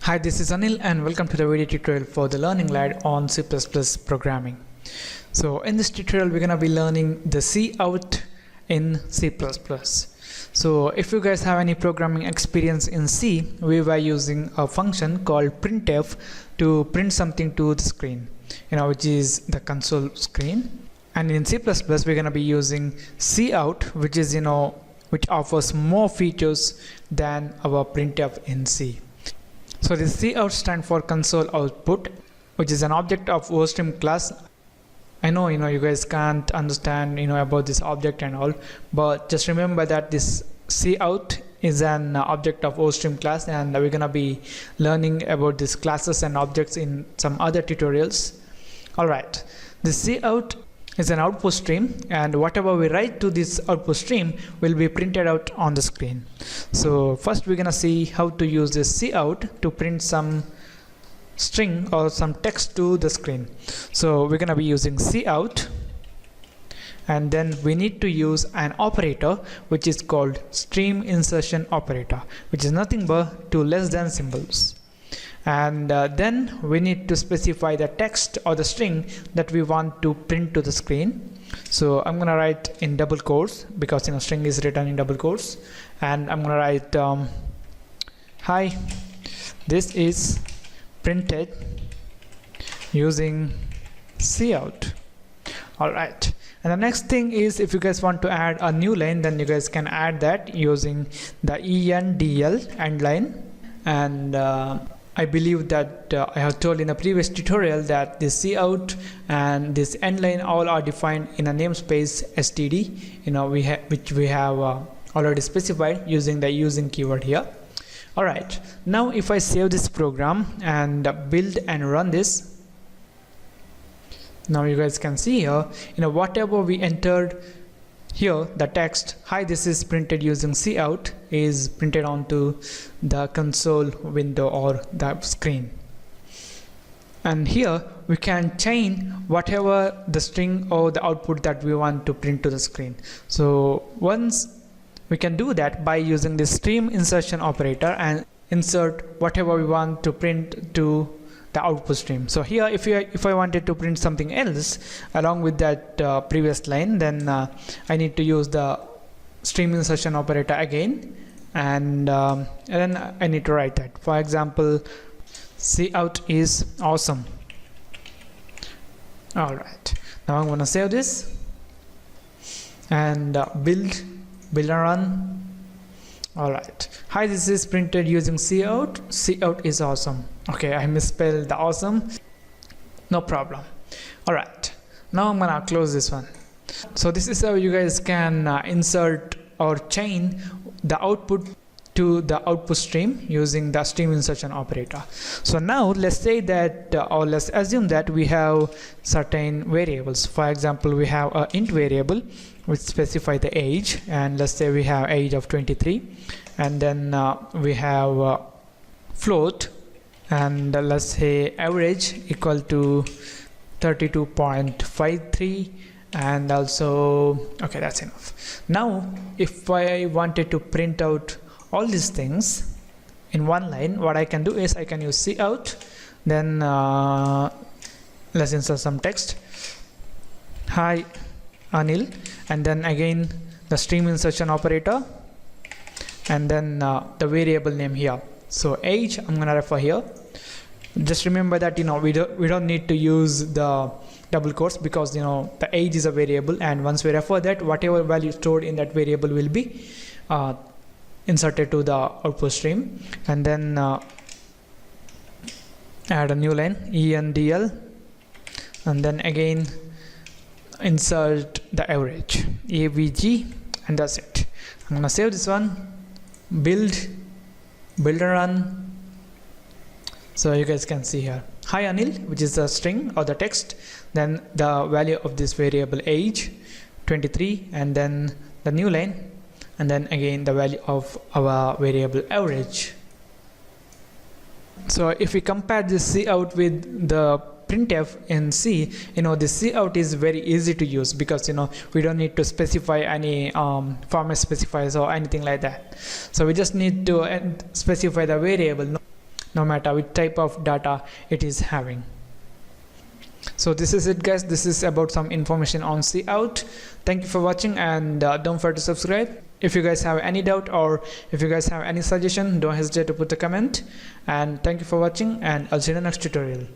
Hi, this is Anil and welcome to the video tutorial for the Learning Guide on C++ programming. So in this tutorial we're going to be learning the Cout in C++. So if you guys have any programming experience in C, we were using a function called printf to print something to the screen, which is the console screen. And in C++ we're going to be using Cout, which is which offers more features than our printf in C. So this Cout stands for console output, which is an object of OStream class. I know you guys can't understand about this object and all, but just remember that this Cout is an object of OStream class, and we're gonna be learning about these classes and objects in some other tutorials. Alright, this Cout is an output stream, and whatever we write to this output stream will be printed out on the screen. So first we're gonna see how to use this Cout to print some string or some text to the screen. So we're gonna be using Cout, and then we need to use an operator which is called stream insertion operator, which is nothing but two less than symbols. And then we need to specify the text or the string that we want to print to the screen. So I'm gonna write in double quotes because string is written in double quotes, and I'm gonna write hi, this is printed using Cout. Alright, and the next thing is, if you guys want to add a new line, then you guys can add that using the endl end line. And I believe that I have told in a previous tutorial that this Cout and this end line all are defined in a namespace std, which we have already specified using the using keyword here. Alright, now if I save this program and build and run this, now you guys can see here, whatever we entered here, the text hi, this is printed using Cout is printed onto the console window or the screen. And here we can change whatever the string or the output that we want to print to the screen. So once we can do that by using the stream insertion operator and insert whatever we want to print to the output stream. So here if I wanted to print something else along with that previous line, then I need to use the stream insertion operator again, and then I need to write that. For example, Cout is awesome. Alright, now I'm gonna save this and build and run. Alright, hi, this is printed using Cout. Cout is awesome. Okay, I misspelled the awesome, no problem. Alright, now I'm gonna close this one. So this is how you guys can insert or chain the output to the output stream using the stream insertion operator. So now let's say that or let's assume that we have certain variables. For example, we have an int variable which specify the age, and let's say we have age of 23, and then we have float, and let's say average equal to 32.53, and also okay, that's enough. Now if I wanted to print out all these things in one line, what I can do is I can use Cout, then let's insert some text, hi Anil, and then again the stream insertion operator, and then the variable name here. So age I'm gonna refer here. Just remember that we don't need to use the double quotes because the age is a variable, and once we refer that, whatever value stored in that variable will be inserted to the output stream. And then add a new line endl, and then again insert the average avg, and that's it. I'm gonna save this one, build and run. So you guys can see here hi Anil, which is the string or the text, then the value of this variable age 23, and then the new line, and then again the value of our variable average. So if we compare this Cout with the printf in C, this Cout is very easy to use because we don't need to specify any format specifiers or anything like that. So we just need to specify the variable no matter which type of data it is having. So this is it, guys. This is about some information on Cout. Thank you for watching, and don't forget to subscribe. If you guys have any doubt or if you guys have any suggestion, don't hesitate to put a comment. And thank you for watching, and I'll see you in the next tutorial.